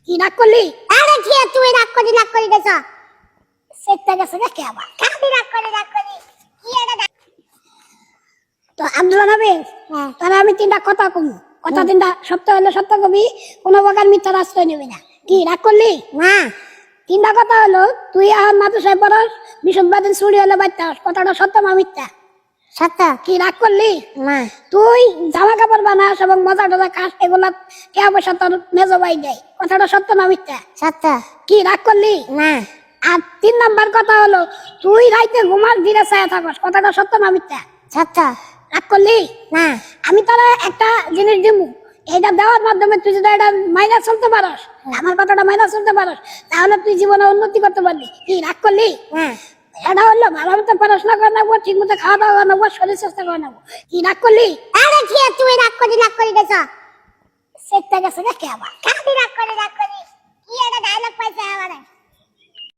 কি রাগ করলি? আরে ঠিক তুই রাগ করি গেছ সেটা গেছে কে আবার? কাঁদি রাগ করি কি এটা তো আব্দুল নবী হ্যাঁ তাহলে আমি তিনটা কথা কমু। কথা তিনটা সত্য হলে সত্য কবি, কোনো প্রকার মিথ্যার আশ্রয় নেবি না। কি রাগ করলি? না তিনটা কথা হলো, তুই এখন মাদ্রাসায় পড়স, বিশুদ্ধবাদিন চুরি হলে বাচ্চা, কথাটা সত্য না মিথ্যা? সত্য কি রাগ করলি? না তুই জামা কাপড় বানাস এবং মজা টজা খাস, এগুলা কে পয়সা তোর মেজো বাই দেয়, কথাটা সত্য না মিথ্যা? সত্য কি রাগ করলি? না আর 3 নাম্বার কথা হলো, তুই রাইতে ঘুমাস দিনে ছায়া থাকস, কথাটা সত্য না মিথ্যা? সত্য রাগ করলি? না আমি তোরা একটা জিনিস দিমু, এটা দেওয়ার মাধ্যমে তুই যদি এটা মাইনা চলতে পারস, আমার কথাটা মাইনা চলতে পারস, তাহলে তুই জীবনে উন্নতি করতে পারবি। কি রাগ করলি? না এটা হলো ভালো মতো পড়াশোনা করে নেবো, ঠিক মতো খাওয়া দাওয়া করে নেবো, শরীর স্বাস্থ্য করে নেবো। কি রাগ করলি? আরে ঠিক তুই রাগ করি গেছ সেটা গেছে কে আবার? কাঁদি রাগ করি